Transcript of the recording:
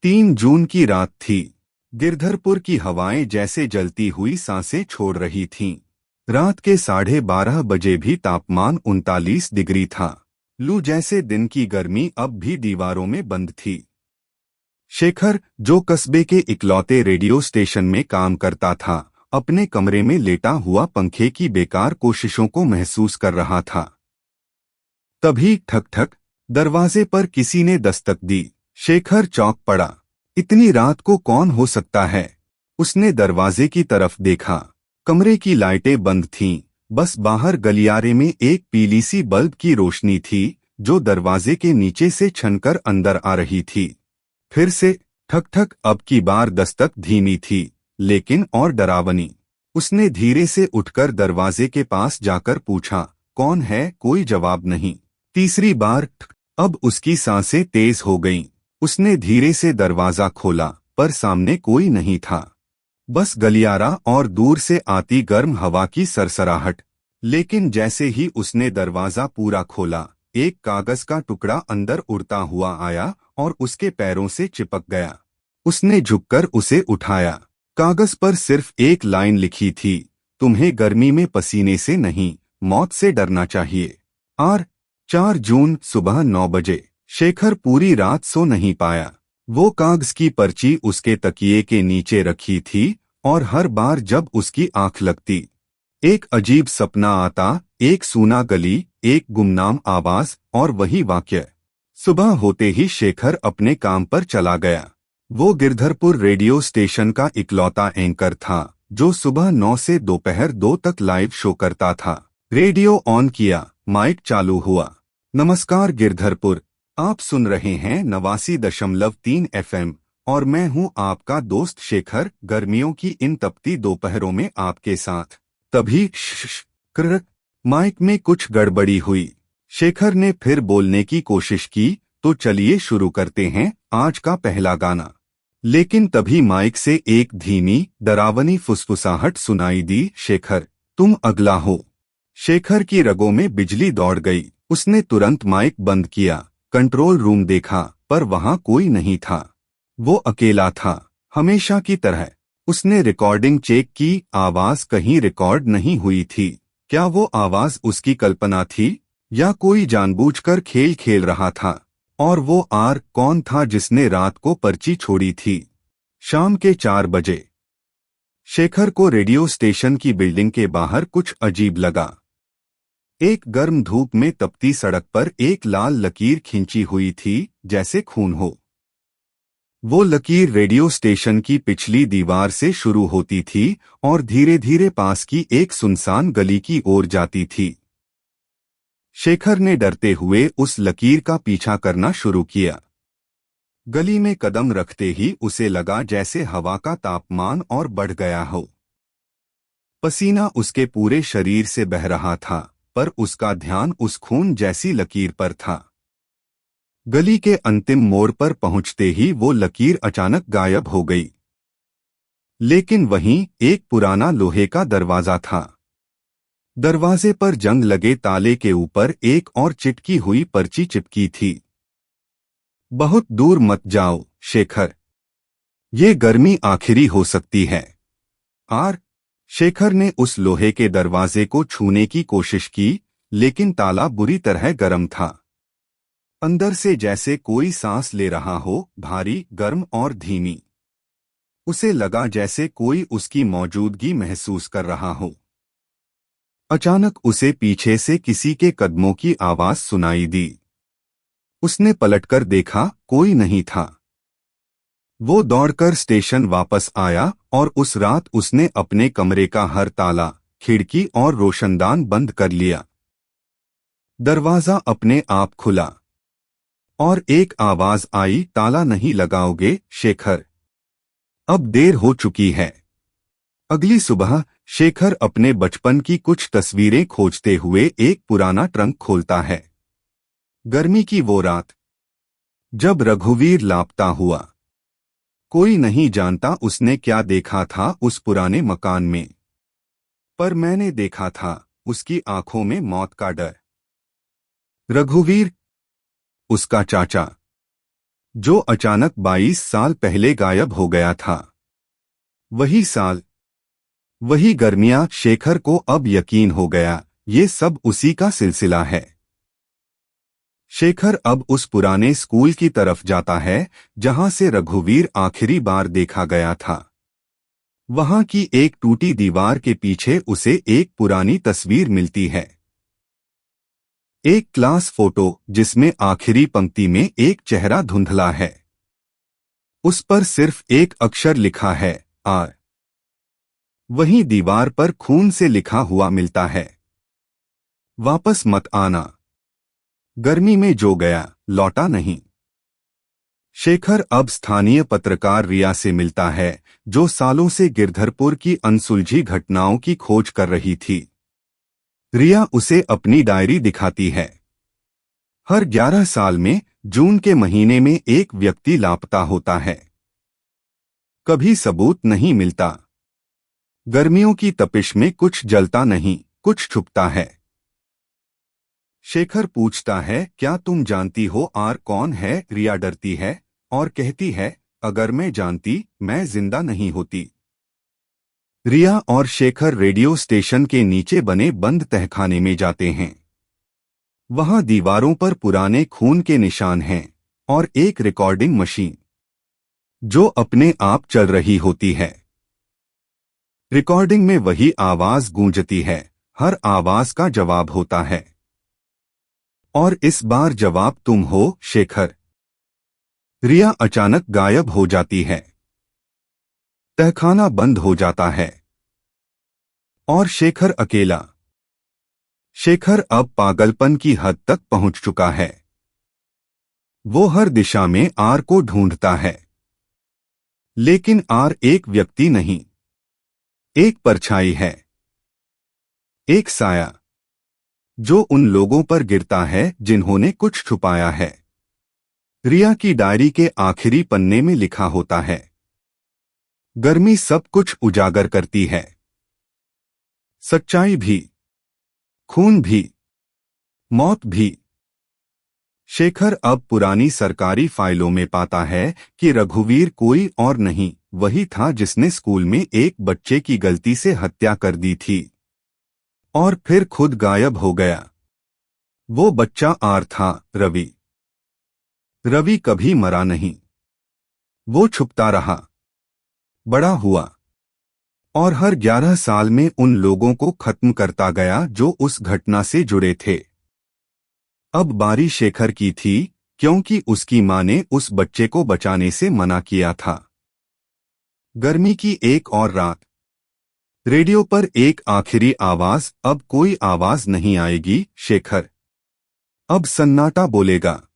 3 जून की रात थी। गिरधरपुर की हवाएं जैसे जलती हुई सांसें छोड़ रही थीं। रात के 12:30 बजे भी तापमान 39 डिग्री था। लू जैसे दिन की गर्मी अब भी दीवारों में बंद थी। शेखर, जो कस्बे के इकलौते रेडियो स्टेशन में काम करता था, अपने कमरे में लेटा हुआ पंखे की बेकार कोशिशों को महसूस कर रहा था। तभी ठक ठक, दरवाजे पर किसी ने दस्तक दी। शेखर चौंक पड़ा। इतनी रात को कौन हो सकता है? उसने दरवाजे की तरफ देखा। कमरे की लाइटें बंद थीं, बस बाहर गलियारे में एक पीली सी बल्ब की रोशनी थी, जो दरवाजे के नीचे से छनकर अंदर आ रही थी। फिर से ठक ठक। अब की बार दस्तक धीमी थी, लेकिन और डरावनी। उसने धीरे से उठकर दरवाजे के पास जाकर पूछा, कौन है? कोई जवाब नहीं। तीसरी बार ठक। अब उसकी सांसें तेज हो गईं। उसने धीरे से दरवाजा खोला, पर सामने कोई नहीं था। बस गलियारा और दूर से आती गर्म हवा की सरसराहट। लेकिन जैसे ही उसने दरवाजा पूरा खोला, एक कागज का टुकड़ा अंदर उड़ता हुआ आया और उसके पैरों से चिपक गया। उसने झुककर उसे उठाया। कागज पर सिर्फ एक लाइन लिखी थी, तुम्हें गर्मी में पसीने से नहीं, मौत से डरना चाहिए। 4 जून सुबह 9 बजे। शेखर पूरी रात सो नहीं पाया। वो कागज की पर्ची उसके तकिए के नीचे रखी थी और हर बार जब उसकी आंख लगती, एक अजीब सपना आता। एक सूना गली, एक गुमनाम आवाज और वही वाक्य। सुबह होते ही शेखर अपने काम पर चला गया। वो गिरधरपुर रेडियो स्टेशन का इकलौता एंकर था, जो सुबह 9 से दोपहर 2 तक लाइव शो करता था। रेडियो ऑन किया, माइक चालू हुआ। नमस्कार गिरधरपुर, आप सुन रहे हैं 89.3 FM और मैं हूं आपका दोस्त शेखर, गर्मियों की इन तपती दोपहरों में आपके साथ। तभी कर माइक में कुछ गड़बड़ी हुई। शेखर ने फिर बोलने की कोशिश की, तो चलिए शुरू करते हैं आज का पहला गाना। लेकिन तभी माइक से एक धीमी, डरावनी फुसफुसाहट सुनाई दी, शेखर, तुम अगला हो। शेखर की रगों में बिजली दौड़ गई। उसने तुरंत माइक बंद किया, कंट्रोल रूम देखा, पर वहां कोई नहीं था। वो अकेला था, हमेशा की तरह। उसने रिकॉर्डिंग चेक की, आवाज कहीं रिकॉर्ड नहीं हुई थी। क्या वो आवाज उसकी कल्पना थी, या कोई जानबूझकर खेल खेल रहा था? और वो कौन था जिसने रात को पर्ची छोड़ी थी? शाम के 4 बजे। शेखर को रेडियो स्टेशन की बिल्डिंग के बाहर कुछ अजीब लगा। एक गर्म धूप में तपती सड़क पर एक लाल लकीर खींची हुई थी, जैसे खून हो। वो लकीर रेडियो स्टेशन की पिछली दीवार से शुरू होती थी और धीरे धीरे पास की एक सुनसान गली की ओर जाती थी। शेखर ने डरते हुए उस लकीर का पीछा करना शुरू किया। गली में कदम रखते ही उसे लगा जैसे हवा का तापमान और बढ़ गया हो। पसीना उसके पूरे शरीर से बह रहा था, पर उसका ध्यान उस खून जैसी लकीर पर था। गली के अंतिम मोड़ पर पहुंचते ही वो लकीर अचानक गायब हो गई। लेकिन वहीं एक पुराना लोहे का दरवाजा था। दरवाजे पर जंग लगे ताले के ऊपर एक और चिटकी हुई पर्ची चिपकी थी। बहुत दूर मत जाओ, शेखर। ये गर्मी आखिरी हो सकती है। शेखर ने उस लोहे के दरवाजे को छूने की कोशिश की, लेकिन ताला बुरी तरह गर्म था। अंदर से जैसे कोई सांस ले रहा हो, भारी, गर्म और धीमी। उसे लगा जैसे कोई उसकी मौजूदगी महसूस कर रहा हो। अचानक उसे पीछे से किसी के कदमों की आवाज सुनाई दी। उसने पलटकर देखा, कोई नहीं था। वो दौड़कर स्टेशन वापस आया और उस रात उसने अपने कमरे का हर ताला, खिड़की और रोशनदान बंद कर लिया। दरवाजा अपने आप खुला और एक आवाज आई, ताला नहीं लगाओगे, शेखर? अब देर हो चुकी है। अगली सुबह शेखर अपने बचपन की कुछ तस्वीरें खोजते हुए एक पुराना ट्रंक खोलता है। गर्मी की वो रात, जब रघुवीर लापता हुआ। कोई नहीं जानता उसने क्या देखा था उस पुराने मकान में, पर मैंने देखा था उसकी आंखों में मौत का डर। रघुवीर, उसका चाचा। जो अचानक 22 साल पहले गायब हो गया था। वही साल, वही गर्मियां। शेखर को अब यकीन हो गया, ये सब उसी का सिलसिला है। शेखर अब उस पुराने स्कूल की तरफ जाता है जहां से रघुवीर आखिरी बार देखा गया था। वहां की एक टूटी दीवार के पीछे उसे एक पुरानी तस्वीर मिलती है। एक क्लास फोटो जिसमें आखिरी पंक्ति में एक चेहरा धुंधला है। उस पर सिर्फ एक अक्षर लिखा है, आर। वहीं दीवार पर खून से लिखा हुआ मिलता है, वापस मत आना। गर्मी में जो गया लौटा नहीं। शेखर अब स्थानीय पत्रकार रिया से मिलता है, जो सालों से गिरधरपुर की अनसुलझी घटनाओं की खोज कर रही थी। रिया उसे अपनी डायरी दिखाती है। हर 11 साल में जून के महीने में एक व्यक्ति लापता होता है। कभी सबूत नहीं मिलता। गर्मियों की तपिश में कुछ जलता नहीं, कुछ छुपता है। शेखर पूछता है, क्या तुम जानती हो आर कौन है? रिया डरती है और कहती है, अगर मैं जानती मैं जिंदा नहीं होती। रिया और शेखर रेडियो स्टेशन के नीचे बने बंद तहखाने में जाते हैं। वहां दीवारों पर पुराने खून के निशान हैं और एक रिकॉर्डिंग मशीन जो अपने आप चल रही होती है। रिकॉर्डिंग में वही आवाज गूंजती है, हर आवाज का जवाब होता है। और इस बार जवाब तुम हो, शेखर। रिया अचानक गायब हो जाती है। तहखाना बंद हो जाता है और शेखर अकेला। शेखर अब पागलपन की हद तक पहुंच चुका है। वो हर दिशा में आर को ढूंढता है, लेकिन आर एक व्यक्ति नहीं, एक परछाई है, एक साया जो उन लोगों पर गिरता है जिन्होंने कुछ छुपाया है। रिया की डायरी के आखिरी पन्ने में लिखा होता है, गर्मी सब कुछ उजागर करती है, सच्चाई भी, खून भी, मौत भी। शेखर अब पुरानी सरकारी फाइलों में पाता है कि रघुवीर कोई और नहीं, वही था जिसने स्कूल में एक बच्चे की गलती से हत्या कर दी थी और फिर खुद गायब हो गया। वो बच्चा आर था, रवि। रवि कभी मरा नहीं। वो छुपता रहा, बड़ा हुआ और हर 11 साल में उन लोगों को खत्म करता गया जो उस घटना से जुड़े थे। अब बारी शेखर की थी, क्योंकि उसकी मां ने उस बच्चे को बचाने से मना किया था। गर्मी की एक और रात। रेडियो पर एक आखिरी आवाज, अब कोई आवाज नहीं आएगी शेखर। अब सन्नाटा बोलेगा।